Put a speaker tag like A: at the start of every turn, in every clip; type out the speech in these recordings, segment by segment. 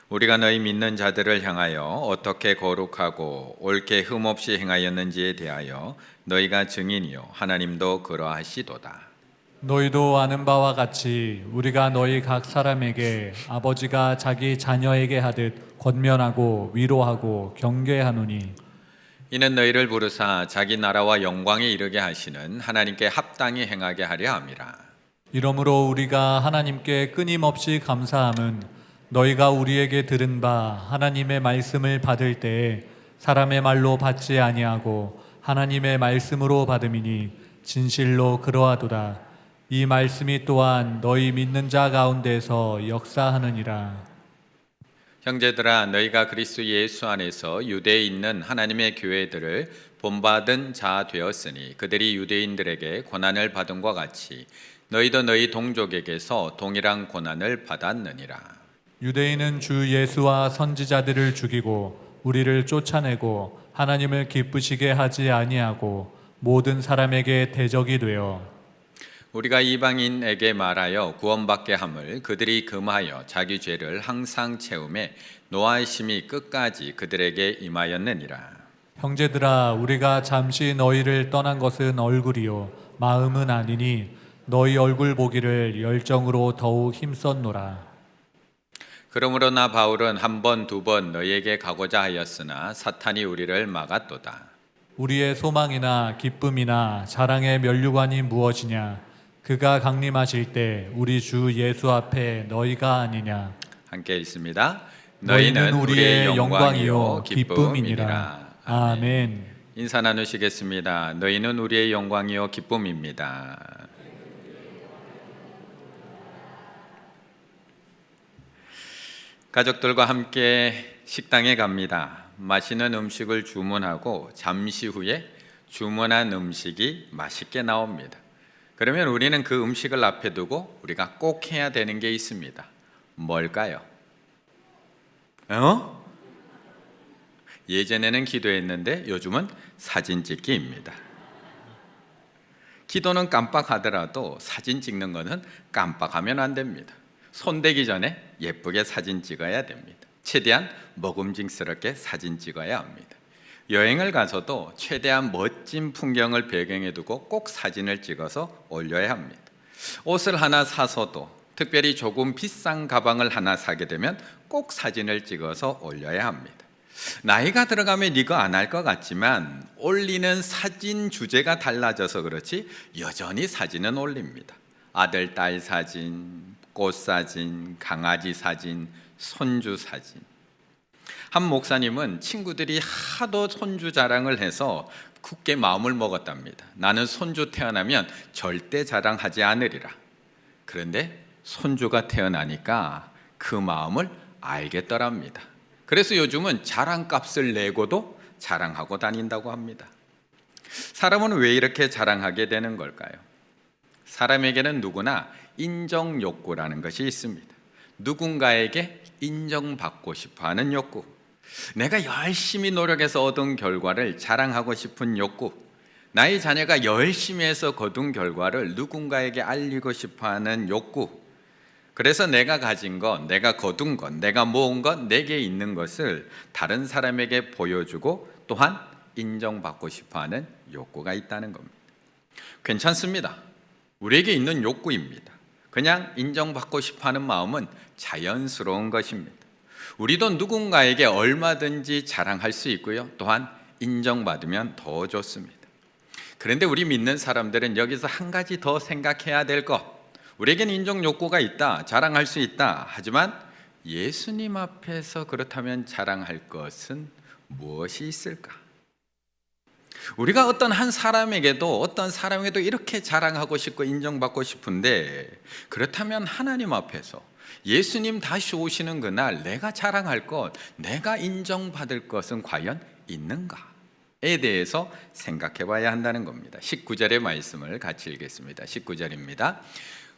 A: 우리가 너희 믿는 자들을 향하여 어떻게 거룩하고 옳게 흠없이 행하였는지에 대하여 너희가 증인이요 하나님도 그러하시도다.
B: 너희도 아는 바와 같이 우리가 너희 각 사람에게 아버지가 자기 자녀에게 하듯 권면하고 위로하고 경계하노니,
A: 이는 너희를 부르사 자기 나라와 영광에 이르게 하시는 하나님께 합당히 행하게 하려 함이라.
B: 이러므로 우리가 하나님께 끊임없이 감사함은 너희가 우리에게 들은 바 하나님의 말씀을 받을 때에 사람의 말로 받지 아니하고 하나님의 말씀으로 받음이니 진실로 그러하도다. 이 말씀이 또한 너희 믿는 자 가운데서 역사하느니라.
A: 형제들아, 너희가 그리스도 예수 안에서 유대에 있는 하나님의 교회들을 본받은 자 되었으니 그들이 유대인들에게 고난을 받은과 같이 너희도 너희 동족에게서 동일한 고난을 받았느니라.
B: 유대인은 주 예수와 선지자들을 죽이고 우리를 쫓아내고 하나님을 기쁘시게 하지 아니하고 모든 사람에게 대적이 되어
A: 우리가 이방인에게 말하여 구원받게 함을 그들이 금하여 자기 죄를 항상 채우매 노하심이 끝까지 그들에게 임하였느니라.
B: 형제들아, 우리가 잠시 너희를 떠난 것은 얼굴이요 마음은 아니니 너희 얼굴 보기를 열정으로 더욱 힘썼노라.
A: 그러므로 나 바울은 한 번, 두 번 너희에게 가고자 하였으나 사탄이 우리를 막았도다.
B: 우리의 소망이나 기쁨이나 자랑의 면류관이 무엇이냐? 그가 강림하실 때 우리 주 예수 앞에 너희가 아니냐?
A: 함께 읽습니다.
B: 너희는 우리의 영광이요 기쁨이니라. 아멘.
A: 인사 나누시겠습니다. 너희는 우리의 영광이요 기쁨입니다. 가족들과 함께 식당에 갑니다. 맛있는 음식을 주문하고 잠시 후에 주문한 음식이 맛있게 나옵니다. 그러면 우리는 그 음식을 앞에 두고 우리가 꼭 해야 되는 게 있습니다. 뭘까요? 예전에는 기도했는데 요즘은 사진 찍기입니다. 기도는 깜빡하더라도 사진 찍는 것은 깜빡하면 안 됩니다. 손대기 전에 예쁘게 사진 찍어야 됩니다. 최대한 먹음직스럽게 사진 찍어야 합니다. 여행을 가서도 최대한 멋진 풍경을 배경에 두고 꼭 사진을 찍어서 올려야 합니다. 옷을 하나 사서도 특별히 조금 비싼 가방을 하나 사게 되면 꼭 사진을 찍어서 올려야 합니다. 나이가 들어가면 이거 안 할 것 같지만 올리는 사진 주제가 달라져서 그렇지 여전히 사진은 올립니다. 아들, 딸 사진, 꽃 사진, 강아지 사진, 손주 사진. 한 목사님은 친구들이 하도 손주 자랑을 해서 굳게 마음을 먹었답니다. 나는 손주 태어나면 절대 자랑하지 않으리라. 그런데 손주가 태어나니까 그 마음을 알겠더랍니다. 그래서 요즘은 자랑값을 내고도 자랑하고 다닌다고 합니다. 사람은 왜 이렇게 자랑하게 되는 걸까요? 사람에게는 누구나 인정 욕구라는 것이 있습니다. 누군가에게 인정받고 싶어하는 욕구, 내가 열심히 노력해서 얻은 결과를 자랑하고 싶은 욕구, 나의 자녀가 열심히 해서 거둔 결과를 누군가에게 알리고 싶어하는 욕구. 그래서 내가 가진 것, 내가 거둔 것, 내가 모은 것, 내게 있는 것을 다른 사람에게 보여주고 또한 인정받고 싶어하는 욕구가 있다는 겁니다. 괜찮습니다. 우리에게 있는 욕구입니다. 그냥 인정받고 싶어하는 마음은 자연스러운 것입니다. 우리도 누군가에게 얼마든지 자랑할 수 있고요. 또한 인정받으면 더 좋습니다. 그런데 우리 믿는 사람들은 여기서 한 가지 더 생각해야 될 것, 우리에겐 인정 욕구가 있다, 자랑할 수 있다. 하지만 예수님 앞에서 그렇다면 자랑할 것은 무엇이 있을까? 우리가 어떤 사람에게도 이렇게 자랑하고 싶고 인정받고 싶은데, 그렇다면 하나님 앞에서 예수님 다시 오시는 그날 내가 자랑할 것, 내가 인정받을 것은 과연 있는가에 대해서 생각해 봐야 한다는 겁니다. 19절의 말씀을 같이 읽겠습니다. 19절입니다.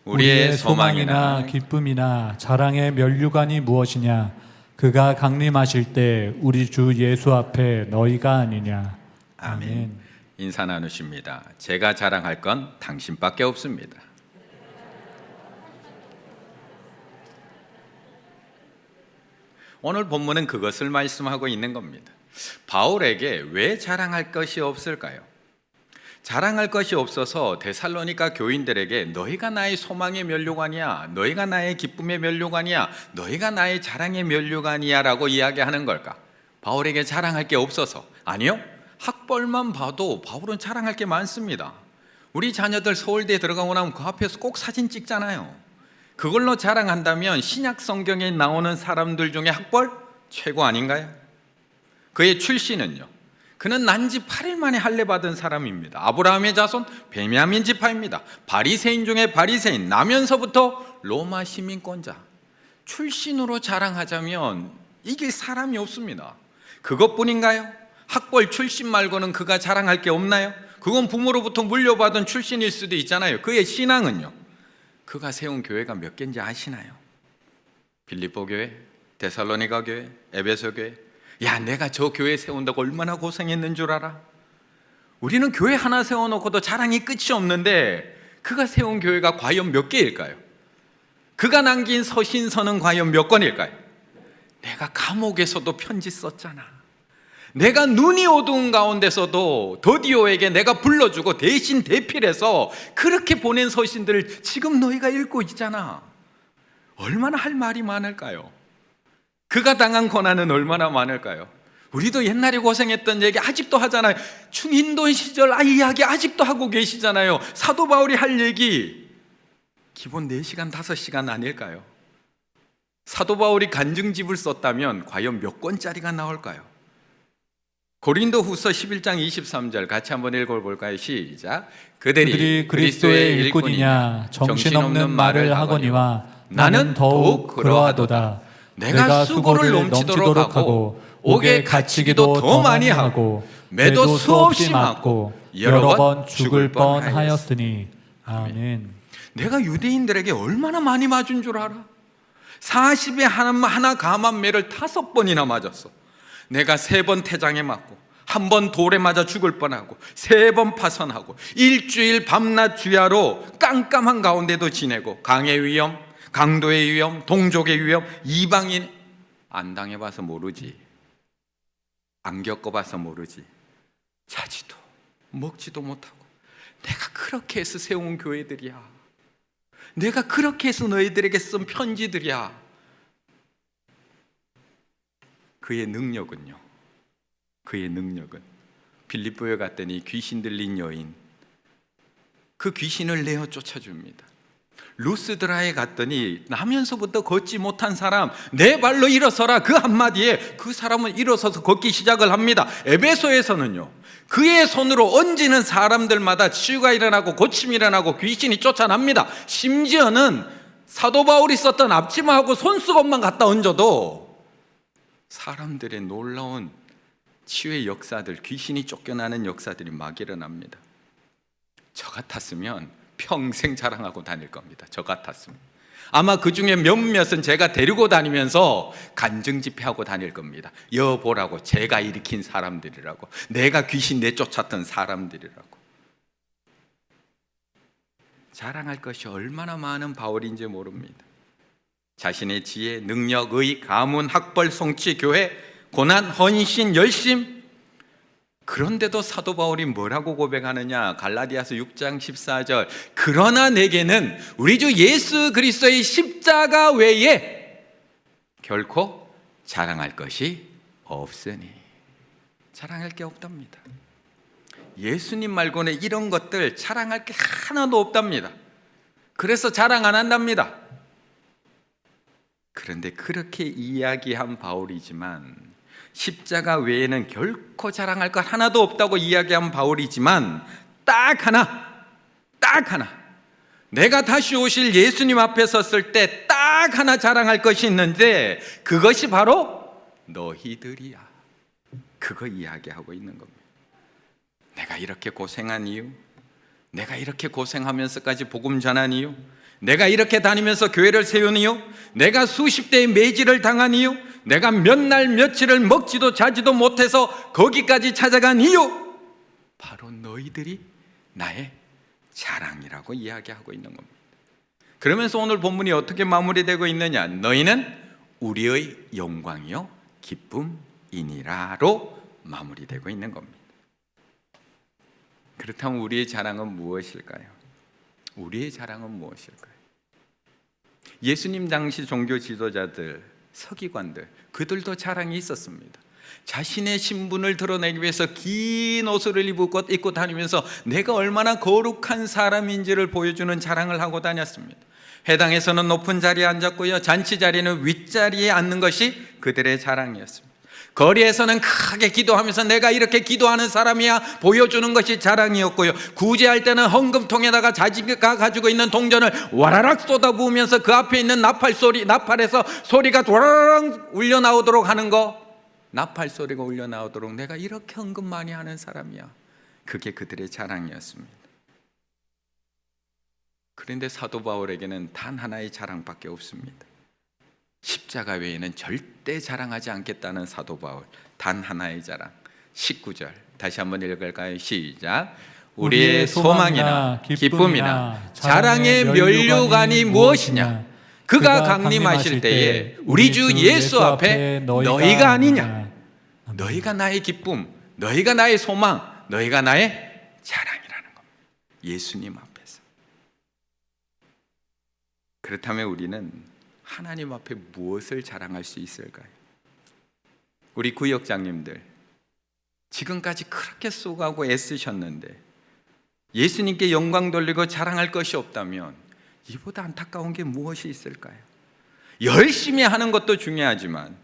B: 우리의 소망이나 기쁨이나 자랑의 면류관이 무엇이냐? 그가 강림하실 때 우리 주 예수 앞에 너희가 아니냐?
A: 아멘. 인사 나누십니다. 제가 자랑할 건 당신밖에 없습니다. 오늘 본문은 그것을 말씀하고 있는 겁니다. 바울에게 왜 자랑할 것이 없을까요? 자랑할 것이 없어서 데살로니가 교인들에게 너희가 나의 소망의 면류관이야, 너희가 나의 기쁨의 면류관이야, 너희가 나의 자랑의 면류관이야 라고 이야기하는 걸까? 바울에게 자랑할 게 없어서? 아니요, 학벌만 봐도 바울은 자랑할 게 많습니다. 우리 자녀들 서울대에 들어가고 나면 그 앞에서 꼭 사진 찍잖아요. 그걸로 자랑한다면 신약 성경에 나오는 사람들 중에 학벌 최고 아닌가요? 그의 출신은요, 그는 난지 8일 만에 할례 받은 사람입니다. 아브라함의 자손 베냐민 지파입니다. 바리새인 중에 바리새인, 나면서부터 로마 시민권자. 출신으로 자랑하자면 이길 사람이 없습니다. 그것뿐인가요? 학벌 출신 말고는 그가 자랑할 게 없나요? 그건 부모로부터 물려받은 출신일 수도 있잖아요. 그의 신앙은요, 그가 세운 교회가 몇 개인지 아시나요? 빌립보 교회, 데살로니가 교회, 에베소 교회. 야, 내가 저 교회 세운다고 얼마나 고생했는 줄 알아? 우리는 교회 하나 세워놓고도 자랑이 끝이 없는데 그가 세운 교회가 과연 몇 개일까요? 그가 남긴 서신서는 과연 몇 권일까요? 내가 감옥에서도 편지 썼잖아. 내가 눈이 어두운 가운데서도 더디오에게 내가 불러주고 대신 대필해서 그렇게 보낸 서신들을 지금 너희가 읽고 있잖아. 얼마나 할 말이 많을까요? 그가 당한 고난은 얼마나 많을까요? 우리도 옛날에 고생했던 얘기 아직도 하잖아요. 충인도 시절 이야기 아직도 하고 계시잖아요. 사도 바울이 할 얘기 기본 4시간 5시간 아닐까요? 사도 바울이 간증집을 썼다면 과연 몇 권짜리가 나올까요? 고린도 후서 11장 23절 같이 한번 읽어볼까요? 시작. 그들이
B: 그리스도의 일꾼이냐 정신없는 말을 하거니와 나는 더욱 그러하도다. 내가 수고를 넘치도록 하고 옥에 갇히기도 더 많이 하고 매도 수없이 맞고 여러 번 죽을 뻔하였으니. 아멘.
A: 내가 유대인들에게 얼마나 많이 맞은 줄 알아? 40에 하나 감한 매를 5번이나 맞았어. 내가 3번 태장에 맞고 1번 돌에 맞아 죽을 뻔하고 3번 파선하고 일주일 밤낮 주야로 깜깜한 가운데도 지내고 강의 위험, 강도의 위험, 동족의 위험, 이방인 안 당해봐서 모르지, 안 겪어봐서 모르지. 자지도 먹지도 못하고 내가 그렇게 해서 세운 교회들이야. 내가 그렇게 해서 너희들에게 쓴 편지들이야. 그의 능력은요, 그의 능력은 빌립보에 갔더니 귀신 들린 여인, 그 귀신을 내어 쫓아줍니다. 루스드라에 갔더니 나면서부터 걷지 못한 사람, 내 발로 일어서라, 그 한마디에 그 사람은 일어서서 걷기 시작을 합니다. 에베소에서는요, 그의 손으로 얹는 사람들마다 치유가 일어나고 고침이 일어나고 귀신이 쫓아납니다. 심지어는 사도 바울이 썼던 앞치마하고 손수건만 갖다 얹어도 사람들의 놀라운 치유의 역사들, 귀신이 쫓겨나는 역사들이 막 일어납니다. 저 같았으면 평생 자랑하고 다닐 겁니다. 저 같았으면 아마 그 중에 몇몇은 제가 데리고 다니면서 간증 집회하고 다닐 겁니다. 여보라고, 제가 일으킨 사람들이라고, 내가 귀신 내쫓았던 사람들이라고. 자랑할 것이 얼마나 많은 바울인지 모릅니다. 자신의 지혜, 능력, 의, 가문, 학벌, 성취, 교회, 고난, 헌신, 열심. 그런데도 사도 바울이 뭐라고 고백하느냐? 갈라디아서 6장 14절. 그러나 내게는 우리 주 예수 그리스도의 십자가 외에 결코 자랑할 것이 없으니. 자랑할 게 없답니다. 예수님 말고는 이런 것들 자랑할 게 하나도 없답니다. 그래서 자랑 안 한답니다. 그런데 그렇게 이야기한 바울이지만, 십자가 외에는 결코 자랑할 것 하나도 없다고 이야기한 바울이지만, 딱 하나, 내가 다시 오실 예수님 앞에 섰을 때 딱 하나 자랑할 것이 있는데, 그것이 바로 너희들이야. 그거 이야기하고 있는 겁니다. 내가 이렇게 고생한 이유, 내가 이렇게 고생하면서까지 복음 전한 이유, 내가 이렇게 다니면서 교회를 세운 이유, 내가 수십 대의 매질을 당한 이유, 내가 몇 날 며칠을 먹지도 자지도 못해서 거기까지 찾아간 이유, 바로 너희들이 나의 자랑이라고 이야기하고 있는 겁니다. 그러면서 오늘 본문이 어떻게 마무리되고 있느냐? 너희는 우리의 영광이요 기쁨이니라로 마무리되고 있는 겁니다. 그렇다면 우리의 자랑은 무엇일까요? 우리의 자랑은 무엇일까요? 예수님 당시 종교 지도자들, 서기관들, 그들도 자랑이 있었습니다. 자신의 신분을 드러내기 위해서 긴 옷을 입고 다니면서 내가 얼마나 거룩한 사람인지를 보여주는 자랑을 하고 다녔습니다. 회당에서는 높은 자리에 앉았고요, 잔치 자리는 윗자리에 앉는 것이 그들의 자랑이었습니다. 거리에서는 크게 기도하면서 내가 이렇게 기도하는 사람이야 보여주는 것이 자랑이었고요, 구제할 때는 헌금통에다가 자기가 가지고 있는 동전을 와라락 쏟아부으면서 그 앞에 있는 나팔에서 소리가 도라락 울려 나오도록 하는 거, 나팔 소리가 울려 나오도록 내가 이렇게 헌금 많이 하는 사람이야, 그게 그들의 자랑이었습니다. 그런데 사도 바울에게는 단 하나의 자랑밖에 없습니다. 십자가 외에는 절대 자랑하지 않겠다는 사도 바울, 단 하나의 자랑. 19절 다시 한번 읽을까요? 시작. 우리의 소망이나 기쁨이나 자랑의 면류관이 무엇이냐? 그가 강림하실 때에 우리 주 예수 앞에 너희가 아니냐? 너희가 나의 기쁨, 너희가 나의 소망, 너희가 나의 자랑이라는 겁니다. 예수님 앞에서. 그렇다면 우리는 하나님 앞에 무엇을 자랑할 수 있을까요? 우리 구역장님들, 지금까지 그렇게 쏘가고 애쓰셨는데 예수님께 영광 돌리고 자랑할 것이 없다면 이보다 안타까운 게 무엇이 있을까요? 열심히 하는 것도 중요하지만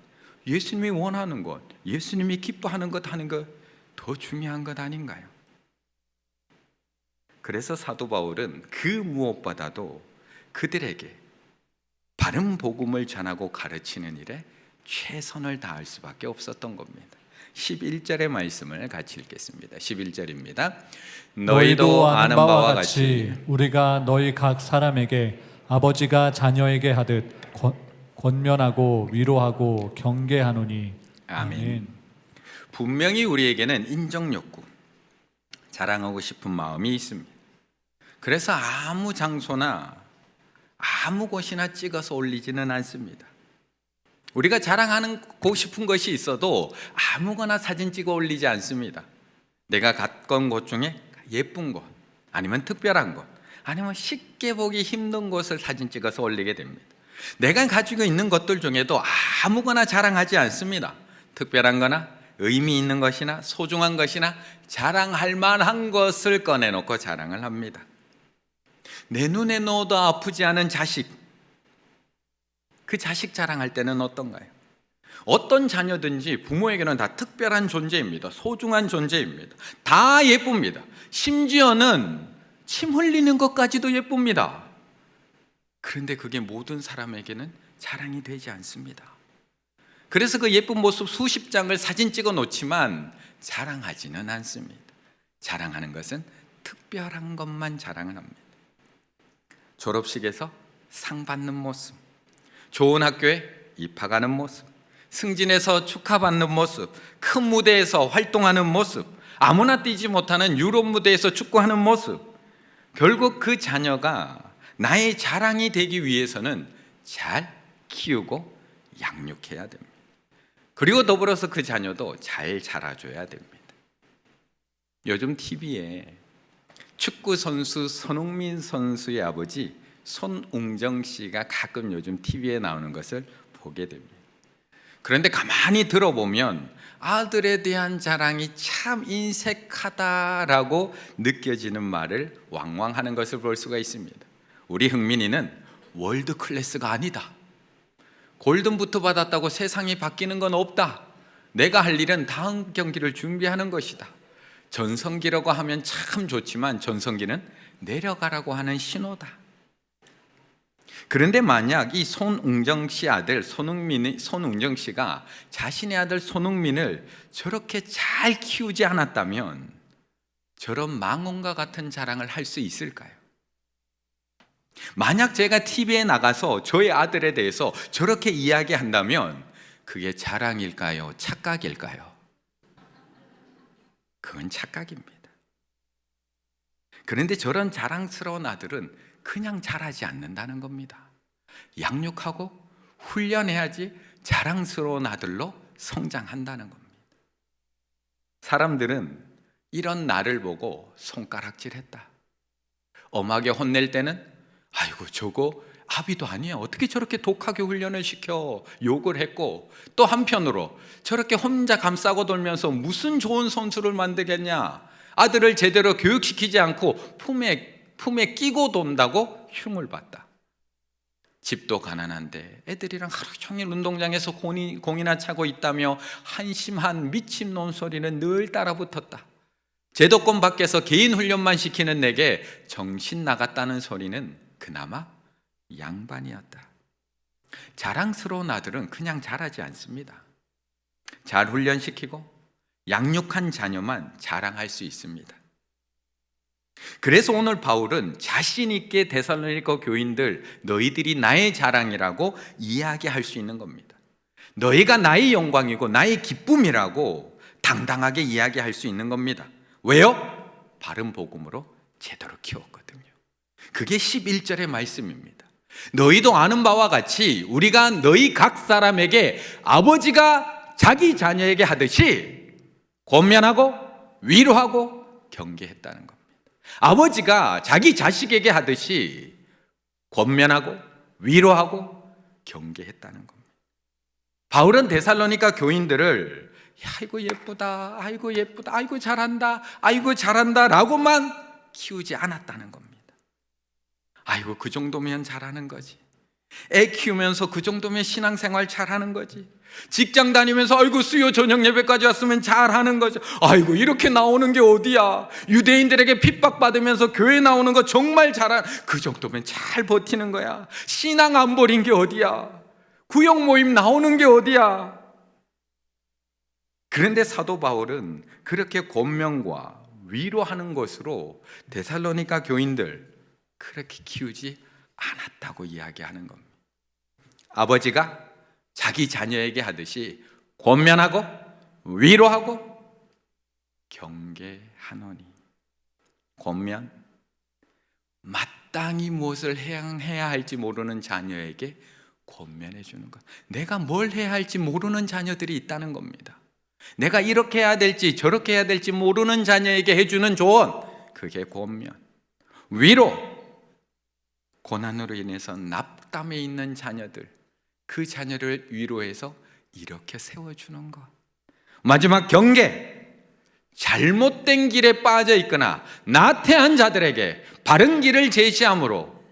A: 예수님이 원하는 것, 예수님이 기뻐하는 것 하는 것 더 중요한 것 아닌가요? 그래서 사도 바울은 그 무엇보다도 그들에게 바른 복음을 전하고 가르치는 일에 최선을 다할 수밖에 없었던 겁니다. 11절의 말씀을 같이 읽겠습니다. 11절입니다. 너희도 아는 바와 같이
B: 우리가 너희 각 사람에게 아버지가 자녀에게 하듯 권면하고 위로하고 경계하노니.
A: 아멘. 분명히 우리에게는 인정욕구, 자랑하고 싶은 마음이 있습니다. 그래서 아무 장소나 아무 곳이나 찍어서 올리지는 않습니다. 우리가 자랑하고 싶은 것이 있어도 아무거나 사진 찍어 올리지 않습니다. 내가 갔던 곳 중에 예쁜 곳, 아니면 특별한 곳, 아니면 쉽게 보기 힘든 곳을 사진 찍어서 올리게 됩니다. 내가 가지고 있는 것들 중에도 아무거나 자랑하지 않습니다. 특별한 거나 의미 있는 것이나 소중한 것이나 자랑할 만한 것을 꺼내놓고 자랑을 합니다. 내 눈에 넣어도 아프지 않은 자식, 그 자식 자랑할 때는 어떤가요? 어떤 자녀든지 부모에게는 다 특별한 존재입니다. 소중한 존재입니다. 다 예쁩니다. 심지어는 침 흘리는 것까지도 예쁩니다. 그런데 그게 모든 사람에게는 자랑이 되지 않습니다. 그래서 그 예쁜 모습 수십 장을 사진 찍어 놓지만 자랑하지는 않습니다. 자랑하는 것은 특별한 것만 자랑을 합니다. 졸업식에서 상 받는 모습, 좋은 학교에 입학하는 모습, 승진해서 축하받는 모습, 큰 무대에서 활동하는 모습, 아무나 뛰지 못하는 유럽 무대에서 축구하는 모습, 결국 그 자녀가 나의 자랑이 되기 위해서는 잘 키우고 양육해야 됩니다. 그리고 더불어서 그 자녀도 잘 자라줘야 됩니다. 요즘 TV에 축구 선수 손흥민 선수의 아버지 손웅정 씨가 가끔 요즘 TV에 나오는 것을 보게 됩니다. 그런데 가만히 들어보면 아들에 대한 자랑이 참 인색하다라고 느껴지는 말을 왕왕하는 것을 볼 수가 있습니다. 우리 흥민이는 월드 클래스가 아니다. 골든부트 받았다고 세상이 바뀌는 건 없다. 내가 할 일은 다음 경기를 준비하는 것이다. 전성기라고 하면 참 좋지만 전성기는 내려가라고 하는 신호다. 그런데 만약 이 손웅정 씨 아들 손웅정 씨가 자신의 아들 손흥민을 저렇게 잘 키우지 않았다면 저런 망언과 같은 자랑을 할 수 있을까요? 만약 제가 TV에 나가서 저의 아들에 대해서 저렇게 이야기한다면 그게 자랑일까요? 착각일까요? 그건 착각입니다. 그런데 저런 자랑스러운 아들은 그냥 자라지 않는다는 겁니다. 양육하고 훈련해야지 자랑스러운 아들로 성장한다는 겁니다. 사람들은 이런 나를 보고 손가락질했다. 엄하게 혼낼 때는 아이고 저거 아비도 아니야, 어떻게 저렇게 독하게 훈련을 시켜, 욕을 했고, 또 한편으로 저렇게 혼자 감싸고 돌면서 무슨 좋은 선수를 만들겠냐, 아들을 제대로 교육시키지 않고 품에 끼고 돈다고 흉을 봤다. 집도 가난한데 애들이랑 하루 종일 운동장에서 공이나 차고 있다며 한심한 미친 논소리는 늘 따라붙었다. 제도권 밖에서 개인 훈련만 시키는 내게 정신 나갔다는 소리는 그나마 양반이었다. 자랑스러운 아들은 그냥 자라지 않습니다. 잘 훈련시키고 양육한 자녀만 자랑할 수 있습니다. 그래서 오늘 바울은 자신 있게 데살로니가 교인들, 너희들이 나의 자랑이라고 이야기할 수 있는 겁니다. 너희가 나의 영광이고 나의 기쁨이라고 당당하게 이야기할 수 있는 겁니다. 왜요? 바른 복음으로 제대로 키웠거든요. 그게 11절의 말씀입니다. 너희도 아는 바와 같이 우리가 너희 각 사람에게 아버지가 자기 자녀에게 하듯이 권면하고 위로하고 경계했다는 겁니다. 아버지가 자기 자식에게 하듯이 권면하고 위로하고 경계했다는 겁니다. 바울은 데살로니가 교인들을 아이고 예쁘다, 아이고 예쁘다, 아이고 잘한다, 아이고 잘한다 라고만 키우지 않았다는 겁니다. 아이고 그 정도면 잘하는 거지. 애 키우면서 그 정도면 신앙생활 잘하는 거지. 직장 다니면서 아이고 수요 저녁 예배까지 왔으면 잘하는 거죠. 아이고 이렇게 나오는 게 어디야. 유대인들에게 핍박받으면서 교회 나오는 거 정말 그 정도면 잘 버티는 거야. 신앙 안 버린 게 어디야. 구역 모임 나오는 게 어디야. 그런데 사도 바울은 그렇게 권면과 위로하는 것으로 데살로니가 교인들 그렇게 키우지 않았다고 이야기하는 겁니다. 아버지가 자기 자녀에게 하듯이 권면하고 위로하고 경계하노니. 권면, 마땅히 무엇을 해야 할지 모르는 자녀에게 권면해 주는 것. 내가 뭘 해야 할지 모르는 자녀들이 있다는 겁니다. 내가 이렇게 해야 될지 저렇게 해야 될지 모르는 자녀에게 해주는 조언, 그게 권면. 위로, 고난으로 인해서 납담에 있는 자녀들, 그 자녀를 위로해서 이렇게 세워주는 것. 마지막 경계, 잘못된 길에 빠져 있거나 나태한 자들에게 바른 길을 제시함으로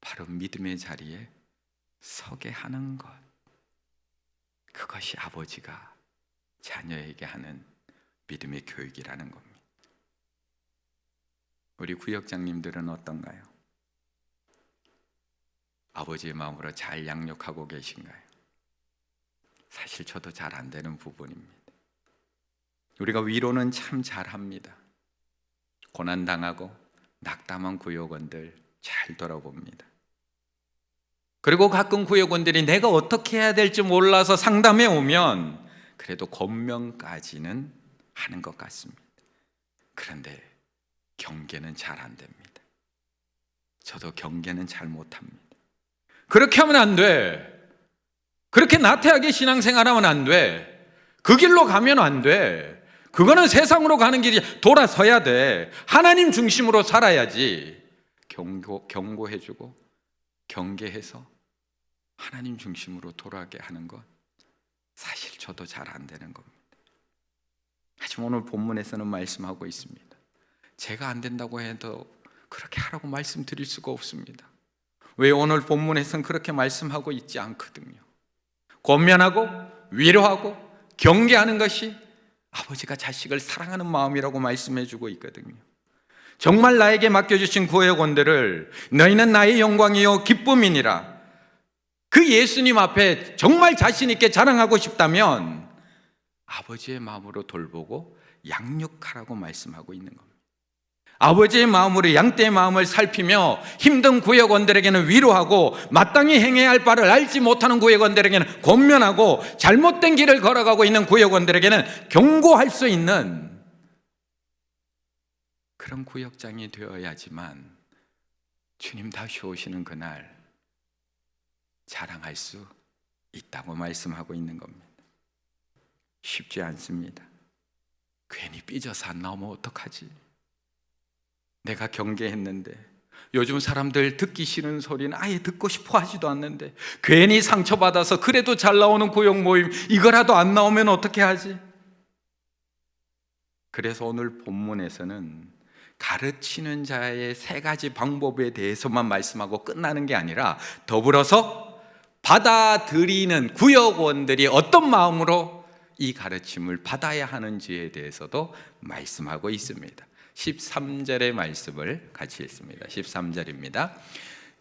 A: 바른 믿음의 자리에 서게 하는 것. 그것이 아버지가 자녀에게 하는 믿음의 교육이라는 겁니다. 우리 구역장님들은 어떤가요? 아버지의 마음으로 잘 양육하고 계신가요? 사실 저도 잘 안 되는 부분입니다. 우리가 위로는 참 잘합니다. 고난당하고 낙담한 구역원들 잘 돌아봅니다. 그리고 가끔 구역원들이 내가 어떻게 해야 될지 몰라서 상담해 오면 그래도 권면까지는 하는 것 같습니다. 그런데 경계는 잘 안 됩니다. 저도 경계는 잘 못합니다. 그렇게 하면 안 돼. 그렇게 나태하게 신앙생활하면 안 돼. 그 길로 가면 안 돼. 그거는 세상으로 가는 길이. 돌아서야 돼. 하나님 중심으로 살아야지. 경고해주고 경계해서 하나님 중심으로 돌아가게 하는 것, 사실 저도 잘 안 되는 겁니다. 하지만 오늘 본문에서는 말씀하고 있습니다. 제가 안 된다고 해도 그렇게 하라고 말씀드릴 수가 없습니다. 왜? 오늘 본문에서는 그렇게 말씀하고 있지 않거든요. 권면하고 위로하고 경계하는 것이 아버지가 자식을 사랑하는 마음이라고 말씀해주고 있거든요. 정말 나에게 맡겨주신 구역원들을 너희는 나의 영광이요 기쁨이니라, 그 예수님 앞에 정말 자신 있게 자랑하고 싶다면 아버지의 마음으로 돌보고 양육하라고 말씀하고 있는 겁니다. 아버지의 마음으로 양떼의 마음을 살피며 힘든 구역원들에게는 위로하고 마땅히 행해야 할 바를 알지 못하는 구역원들에게는 권면하고 잘못된 길을 걸어가고 있는 구역원들에게는 경고할 수 있는 그런 구역장이 되어야지만 주님 다시 오시는 그날 자랑할 수 있다고 말씀하고 있는 겁니다. 쉽지 않습니다. 괜히 삐져서 안 나오면 어떡하지? 내가 경계했는데, 요즘 사람들 듣기 싫은 소리는 아예 듣고 싶어 하지도 않는데, 괜히 상처받아서 그래도 잘 나오는 구역 모임 이거라도 안 나오면 어떻게 하지? 그래서 오늘 본문에서는 가르치는 자의 세 가지 방법에 대해서만 말씀하고 끝나는 게 아니라, 더불어서 받아들이는 구역원들이 어떤 마음으로 이 가르침을 받아야 하는지에 대해서도 말씀하고 있습니다. 13절의 말씀을 같이 읽습니다. 13절입니다.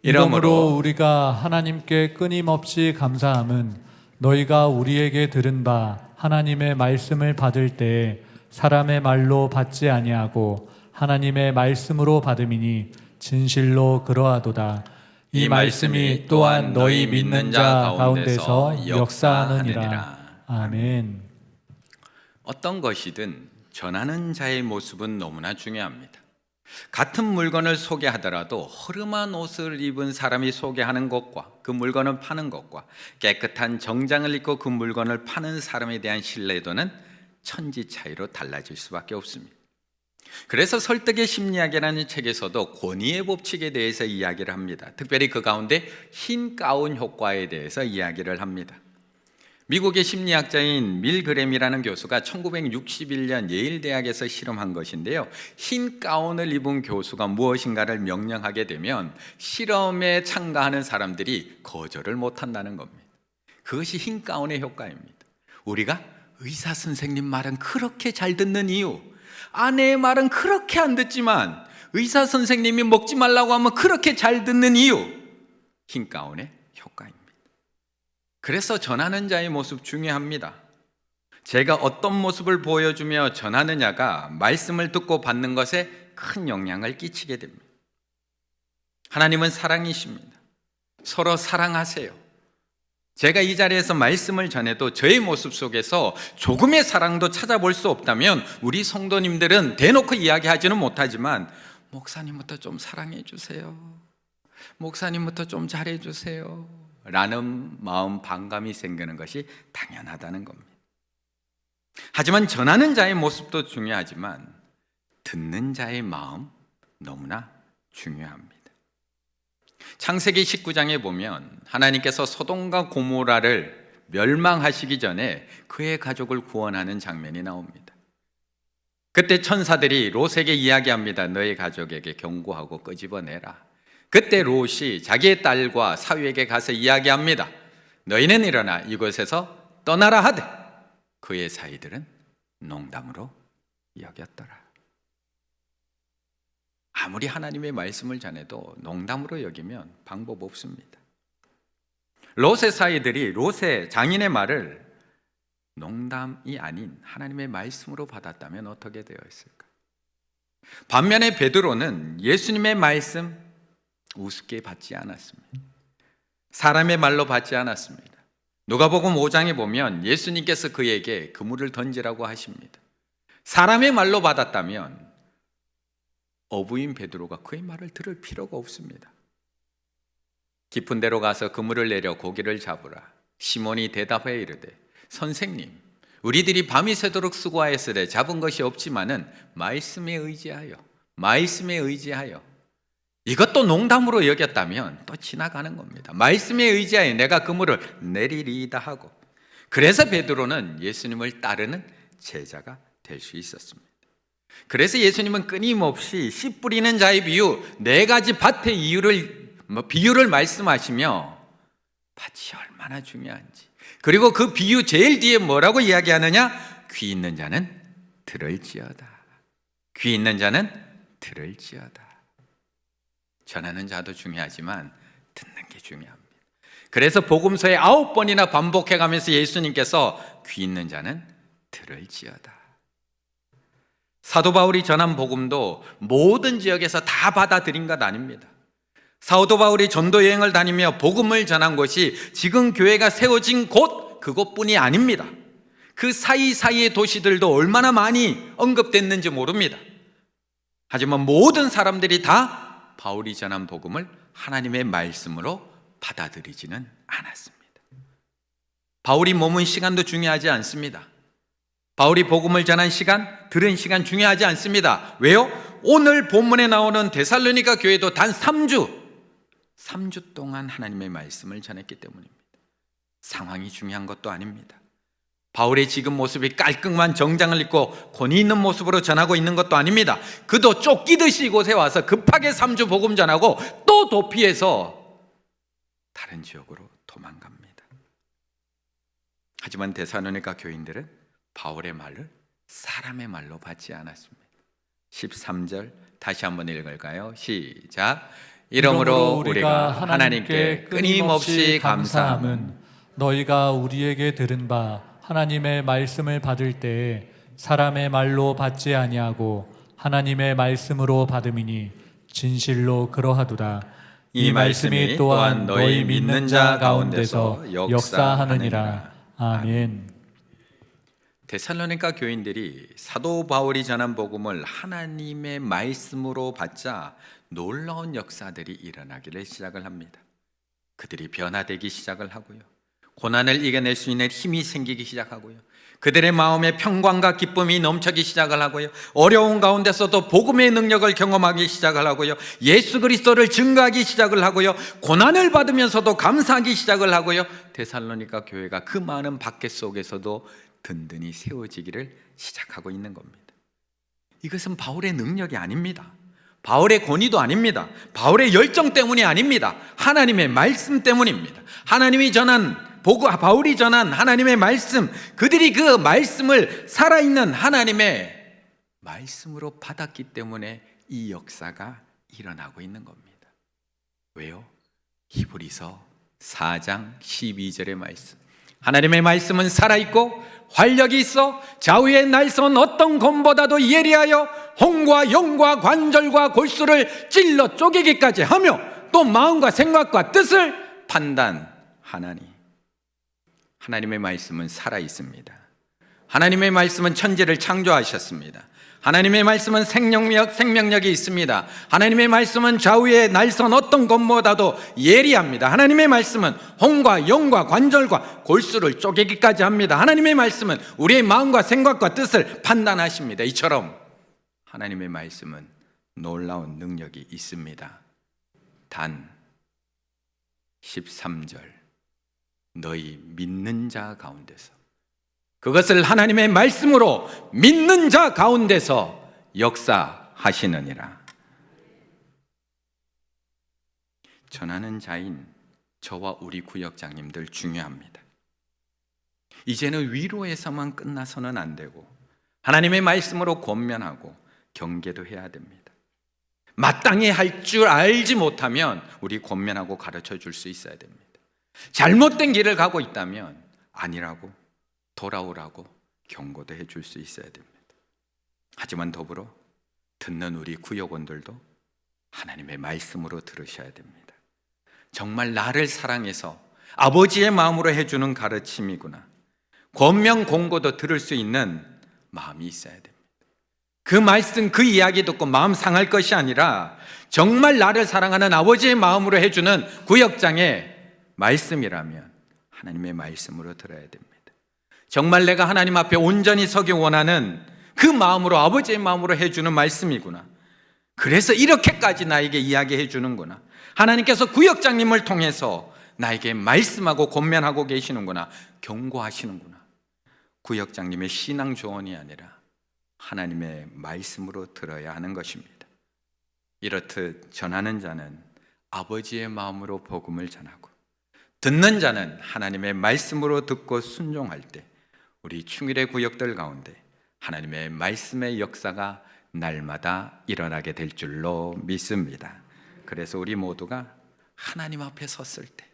B: 이러므로 우리가 하나님께 끊임없이 감사함은 너희가 우리에게 들은 바 하나님의 말씀을 받을 때 사람의 말로 받지 아니하고 하나님의 말씀으로 받음이니 진실로 그러하도다. 이 말씀이 또한 너희 믿는 자 가운데서 역사하느니라. 아멘.
A: 어떤 것이든 전하는 자의 모습은 너무나 중요합니다. 같은 물건을 소개하더라도 허름한 옷을 입은 사람이 소개하는 것과 그 물건을 파는 것과 깨끗한 정장을 입고 그 물건을 파는 사람에 대한 신뢰도는 천지 차이로 달라질 수밖에 없습니다. 그래서 설득의 심리학이라는 책에서도 권위의 법칙에 대해서 이야기를 합니다. 특별히 그 가운데 흰 가운 효과에 대해서 이야기를 합니다. 미국의 심리학자인 밀 그램이라는 교수가 1961년 예일 대학에서 실험한 것인데요, 흰 가운을 입은 교수가 무엇인가를 명령하게 되면 실험에 참가하는 사람들이 거절을 못한다는 겁니다. 그것이 흰 가운의 효과입니다. 우리가 의사 선생님 말은 그렇게 잘 듣는 이유, 아내의 말은 그렇게 안 듣지만 의사 선생님이 먹지 말라고 하면 그렇게 잘 듣는 이유, 흰 가운의 효과입니다. 그래서 전하는 자의 모습 중요합니다. 제가 어떤 모습을 보여주며 전하느냐가 말씀을 듣고 받는 것에 큰 영향을 끼치게 됩니다. 하나님은 사랑이십니다. 서로 사랑하세요. 제가 이 자리에서 말씀을 전해도 저의 모습 속에서 조금의 사랑도 찾아볼 수 없다면 우리 성도님들은 대놓고 이야기하지는 못하지만 목사님부터 좀 사랑해 주세요, 목사님부터 좀 잘해 주세요 라는 마음 반감이 생기는 것이 당연하다는 겁니다. 하지만 전하는 자의 모습도 중요하지만 듣는 자의 마음 너무나 중요합니다. 창세기 19장에 보면 하나님께서 소돔과 고모라를 멸망하시기 전에 그의 가족을 구원하는 장면이 나옵니다. 그때 천사들이 롯에게 이야기합니다. 너의 가족에게 경고하고 끄집어내라. 그때 롯이 자기의 딸과 사위에게 가서 이야기합니다. 너희는 일어나 이곳에서 떠나라 하되 그의 사위들은 농담으로 여겼더라. 아무리 하나님의 말씀을 전해도 농담으로 여기면 방법 없습니다. 롯의 사위들이 롯의 장인의 말을 농담이 아닌 하나님의 말씀으로 받았다면 어떻게 되었을까? 반면에 베드로는 예수님의 말씀 우습게 받지 않았습니다. 사람의 말로 받지 않았습니다. 누가복음 5장에 보면 예수님께서 그에게 그물을 던지라고 하십니다. 사람의 말로 받았다면 어부인 베드로가 그의 말을 들을 필요가 없습니다. 깊은 데로 가서 그물을 내려 고기를 잡으라. 시몬이 대답해 이르되 선생님, 우리들이 밤이 새도록 수고하였으되 잡은 것이 없지만은 말씀에 의지하여 이것도 농담으로 여겼다면 또 지나가는 겁니다. 말씀에 의지하여 내가 그물을 내리리이다 하고, 그래서 베드로는 예수님을 따르는 제자가 될 수 있었습니다. 그래서 예수님은 끊임없이 씨 뿌리는 자의 비유, 네 가지 밭의 비유를 말씀하시며 밭이 얼마나 중요한지, 그리고 그 비유 제일 뒤에 뭐라고 이야기하느냐? 귀 있는 자는 들을지어다. 귀 있는 자는 들을지어다. 전하는 자도 중요하지만 듣는 게 중요합니다. 그래서 복음서에 9번이나 반복해가면서 예수님께서 귀 있는 자는 들을지어다. 사도 바울이 전한 복음도 모든 지역에서 다 받아들인 것 아닙니다. 사도 바울이 전도 여행을 다니며 복음을 전한 곳이 지금 교회가 세워진 곳 그것뿐이 아닙니다. 그 사이사이의 도시들도 얼마나 많이 언급됐는지 모릅니다. 하지만 모든 사람들이 다 바울이 전한 복음을 하나님의 말씀으로 받아들이지는 않았습니다. 바울이 머문 시간도 중요하지 않습니다. 바울이 복음을 전한 시간, 들은 시간 중요하지 않습니다. 왜요? 오늘 본문에 나오는 데살로니가 교회도 단 3주 동안 하나님의 말씀을 전했기 때문입니다. 상황이 중요한 것도 아닙니다. 바울의 지금 모습이 깔끔한 정장을 입고 권위 있는 모습으로 전하고 있는 것도 아닙니다. 그도 쫓기듯이 이곳에 와서 급하게 3주 복음 전하고 또 도피해서 다른 지역으로 도망갑니다. 하지만 데살로니가 교인들은 바울의 말을 사람의 말로 받지 않았습니다. 13절 다시 한번 읽을까요? 시작. 이러므로 우리가 하나님께 끊임없이 감사함은
B: 너희가 우리에게 들은 바 하나님의 말씀을 받을 때에 사람의 말로 받지 아니하고 하나님의 말씀으로 받음이니 진실로 그러하도다. 이 말씀이 또한 너희 믿는 자 가운데서 역사하느니라. 아멘.
A: 데살로니가 교인들이 사도 바울이 전한 복음을 하나님의 말씀으로 받자 놀라운 역사들이 일어나기를 시작을 합니다. 그들이 변화되기 시작을 하고요. 고난을 이겨낼 수 있는 힘이 생기기 시작하고요. 그들의 마음에 평강과 기쁨이 넘치기 시작을 하고요. 어려운 가운데서도 복음의 능력을 경험하기 시작을 하고요. 예수 그리스도를 증거하기 시작을 하고요. 고난을 받으면서도 감사하기 시작을 하고요. 데살로니가 교회가 그 많은 박해 속에서도 든든히 세워지기를 시작하고 있는 겁니다. 이것은 바울의 능력이 아닙니다. 바울의 권위도 아닙니다. 바울의 열정 때문이 아닙니다. 하나님의 말씀 때문입니다. 하나님이 전한 바울이 전한 하나님의 말씀, 그들이 그 말씀을 살아있는 하나님의 말씀으로 받았기 때문에 이 역사가 일어나고 있는 겁니다. 왜요? 히브리서 4장 12절의 말씀. 하나님의 말씀은 살아있고 활력이 있어 좌우의 날선 어떤 검보다도 예리하여 혼과 영과 관절과 골수를 찔러 쪼개기까지 하며 또 마음과 생각과 뜻을 판단하나니. 하나님의 말씀은 살아있습니다. 하나님의 말씀은 천지를 창조하셨습니다. 하나님의 말씀은 생명력이 있습니다. 하나님의 말씀은 좌우의 날선 어떤 것보다도 예리합니다. 하나님의 말씀은 혼과 영과 관절과 골수를 쪼개기까지 합니다. 하나님의 말씀은 우리의 마음과 생각과 뜻을 판단하십니다. 이처럼 하나님의 말씀은 놀라운 능력이 있습니다. 단 13절 너희 믿는 자 가운데서, 그것을 하나님의 말씀으로 믿는 자 가운데서 역사하시느니라. 전하는 자인 저와 우리 구역장님들 중요합니다. 이제는 위로에서만 끝나서는 안 되고 하나님의 말씀으로 권면하고 경계도 해야 됩니다. 마땅히 할 줄 알지 못하면 우리 권면하고 가르쳐 줄 수 있어야 됩니다. 잘못된 길을 가고 있다면 아니라고 돌아오라고 경고도 해줄 수 있어야 됩니다. 하지만 더불어 듣는 우리 구역원들도 하나님의 말씀으로 들으셔야 됩니다. 정말 나를 사랑해서 아버지의 마음으로 해주는 가르침이구나, 권면 공고도 들을 수 있는 마음이 있어야 됩니다. 그 말씀, 그 이야기 듣고 마음 상할 것이 아니라 정말 나를 사랑하는 아버지의 마음으로 해주는 구역장의 말씀이라면 하나님의 말씀으로 들어야 됩니다. 정말 내가 하나님 앞에 온전히 서기 원하는 그 마음으로, 아버지의 마음으로 해주는 말씀이구나, 그래서 이렇게까지 나에게 이야기해 주는구나, 하나님께서 구역장님을 통해서 나에게 말씀하고 권면하고 계시는구나, 경고하시는구나. 구역장님의 신앙 조언이 아니라 하나님의 말씀으로 들어야 하는 것입니다. 이렇듯 전하는 자는 아버지의 마음으로 복음을 전하고 듣는 자는 하나님의 말씀으로 듣고 순종할 때 우리 충일의 구역들 가운데 하나님의 말씀의 역사가 날마다 일어나게 될 줄로 믿습니다. 그래서 우리 모두가 하나님 앞에 섰을 때,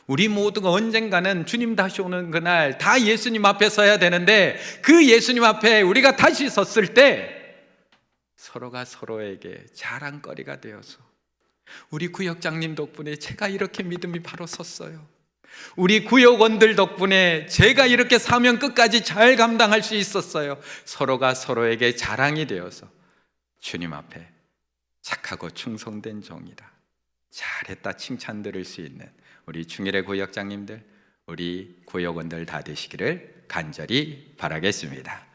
A: 우리 모두가 언젠가는 주님 다시 오는 그날 다 예수님 앞에 서야 되는데, 그 예수님 앞에 우리가 다시 섰을 때 서로가 서로에게 자랑거리가 되어서, 우리 구역장님 덕분에 제가 이렇게 믿음이 바로 섰어요, 우리 구역원들 덕분에 제가 이렇게 사명 끝까지 잘 감당할 수 있었어요, 서로가 서로에게 자랑이 되어서 주님 앞에 착하고 충성된 종이다, 잘했다 칭찬 들을 수 있는 우리 충일의 구역장님들, 우리 구역원들 다 되시기를 간절히 바라겠습니다.